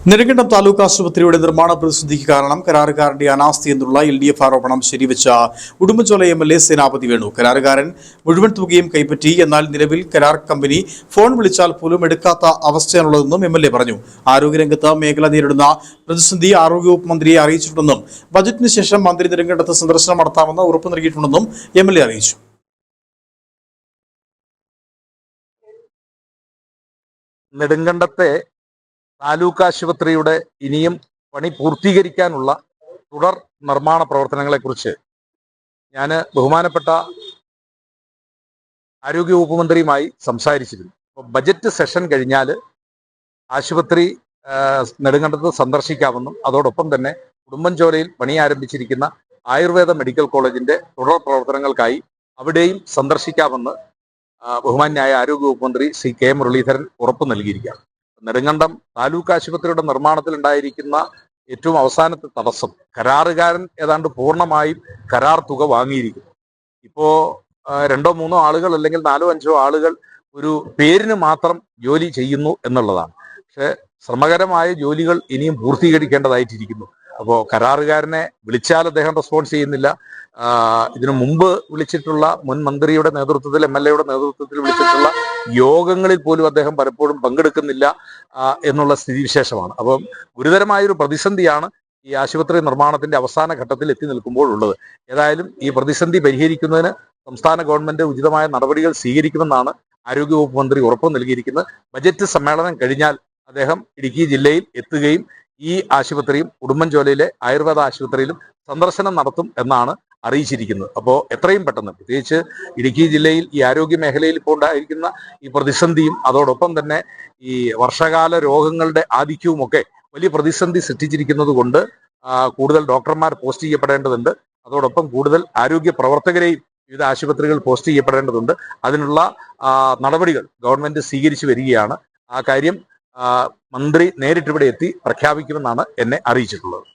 നെടുങ്കണ്ടം താലൂക്ക് ആശുപത്രിയുടെ നിർമ്മാണ പ്രതിസന്ധിക്ക് കാരണം കരാറുകാരന്റെ അനാസ്ഥയെന്നുള്ള LDF ആരോപണം ശരിവെച്ച ഉടുമ്പൻചോല MLA സേനാപതി വേണു. കരാറുകാരൻ മുഴുവൻ തുകയും കൈപ്പറ്റി. എന്നാൽ നിലവിൽ കരാർ കമ്പനി ഫോൺ വിളിച്ചാൽ പോലും എടുക്കാത്ത അവസ്ഥയാണുള്ളതെന്നും MLA പറഞ്ഞു. ആരോഗ്യരംഗത്ത് മേഖല നേരിടുന്ന പ്രതിസന്ധി ആരോഗ്യവകുപ്പ് മന്ത്രിയെ അറിയിച്ചിട്ടുണ്ടെന്നും ബജറ്റിന് ശേഷം മന്ത്രി നെടുങ്കണ്ടത്ത് സന്ദർശനം നടത്താമെന്ന് ഉറപ്പു നൽകിയിട്ടുണ്ടെന്നും MLA അറിയിച്ചു. നെടുങ്കണ്ടത്തെ താലൂക്ക് ആശുപത്രിയുടെ ഇനിയും പണി പൂർത്തീകരിക്കാനുള്ള തുടർ നിർമ്മാണ പ്രവർത്തനങ്ങളെക്കുറിച്ച് ഞാൻ ബഹുമാനപ്പെട്ട ആരോഗ്യവകുപ്പ് മന്ത്രിയുമായി സംസാരിച്ചിരുന്നു. അപ്പോൾ ബജറ്റ് സെഷൻ കഴിഞ്ഞാൽ ആശുപത്രി നെടുങ്കണ്ടത്ത് സന്ദർശിക്കാമെന്നും അതോടൊപ്പം തന്നെ ഉടുമ്പൻചോലയിൽ പണി ആരംഭിച്ചിരിക്കുന്ന ആയുർവേദ മെഡിക്കൽ കോളേജിന്റെ തുടർ പ്രവർത്തനങ്ങൾക്കായി അവിടെയും സന്ദർശിക്കാമെന്ന് ബഹുമാന്യായ ആരോഗ്യവകുപ്പ് മന്ത്രി ശ്രീ K മുരളീധരൻ ഉറപ്പ് നൽകിയിരിക്കുകയാണ്. നെടുങ്കണ്ടം താലൂക്ക് ആശുപത്രിയുടെ നിർമ്മാണത്തിൽ ഉണ്ടായിരിക്കുന്ന ഏറ്റവും അവസാനത്തെ തടസ്സം, കരാറുകാരൻ ഏതാണ്ട് പൂർണ്ണമായും കരാർ തുക വാങ്ങിയിരിക്കുന്നു. ഇപ്പോ 2-3 ആളുകൾ അല്ലെങ്കിൽ 4-5 ആളുകൾ ഒരു പേരിന് മാത്രം ജോലി ചെയ്യുന്നു എന്നുള്ളതാണ്. പക്ഷെ ശ്രമകരമായ ജോലികൾ ഇനിയും പൂർത്തീകരിക്കേണ്ടതായിട്ടിരിക്കുന്നു. അപ്പോൾ കരാറുകാരനെ വിളിച്ചാൽ അദ്ദേഹം റെസ്പോൺസ് ചെയ്യുന്നില്ല. ഇതിനു മുമ്പ് വിളിച്ചിട്ടുള്ള മുൻ മന്ത്രിയുടെ നേതൃത്വത്തിൽ MLA-യുടെ നേതൃത്വത്തിൽ വിളിച്ചിട്ടുള്ള യോഗങ്ങളിൽ പോലും അദ്ദേഹം പലപ്പോഴും പങ്കെടുക്കുന്നില്ല എന്നുള്ള സ്ഥിതിവിശേഷമാണ്. അപ്പം ഗുരുതരമായൊരു പ്രതിസന്ധിയാണ് ഈ ആശുപത്രി നിർമ്മാണത്തിന്റെ അവസാന ഘട്ടത്തിൽ എത്തി നിൽക്കുമ്പോൾ ഉള്ളത്. ഏതായാലും ഈ പ്രതിസന്ധി പരിഹരിക്കുന്നതിന് സംസ്ഥാന ഗവൺമെന്റ് ഉചിതമായ നടപടികൾ സ്വീകരിക്കുമെന്നാണ് ആരോഗ്യവകുപ്പ് മന്ത്രി ഉറപ്പ് നൽകിയിരിക്കുന്നത്. ബജറ്റ് സമ്മേളനം കഴിഞ്ഞാൽ അദ്ദേഹം ഇടുക്കി ജില്ലയിൽ എത്തുകയും ഈ ആശുപത്രിയും ഉടുമ്പൻചോലയിലെ ആയുർവേദ ആശുപത്രിയിലും സന്ദർശനം നടത്തും എന്നാണ് അറിയിച്ചിരിക്കുന്നത്. അപ്പോൾ എത്രയും പെട്ടെന്ന്, പ്രത്യേകിച്ച് ഇടുക്കി ജില്ലയിൽ ഈ ആരോഗ്യ മേഖലയിൽ ഇപ്പോൾ ഉണ്ടായിരിക്കുന്ന ഈ പ്രതിസന്ധിയും അതോടൊപ്പം തന്നെ ഈ വർഷകാല രോഗങ്ങളുടെ ആധിക്യവും ഒക്കെ വലിയ പ്രതിസന്ധി സൃഷ്ടിച്ചിരിക്കുന്നത് കൊണ്ട് കൂടുതൽ ഡോക്ടർമാർ പോസ്റ്റ് ചെയ്യപ്പെടേണ്ടതുണ്ട്. അതോടൊപ്പം കൂടുതൽ ആരോഗ്യ പ്രവർത്തകരെയും വിവിധ ആശുപത്രികൾ പോസ്റ്റ് ചെയ്യപ്പെടേണ്ടതുണ്ട്. അതിനുള്ള നടപടികൾ ഗവൺമെന്റ് സ്വീകരിച്ചു വരികയാണ്. ആ കാര്യം മന്ത്രി നേരിട്ടിവിടെ എത്തി പ്രഖ്യാപിക്കുമെന്നാണ് എന്നെ അറിയിച്ചിട്ടുള്ളത്.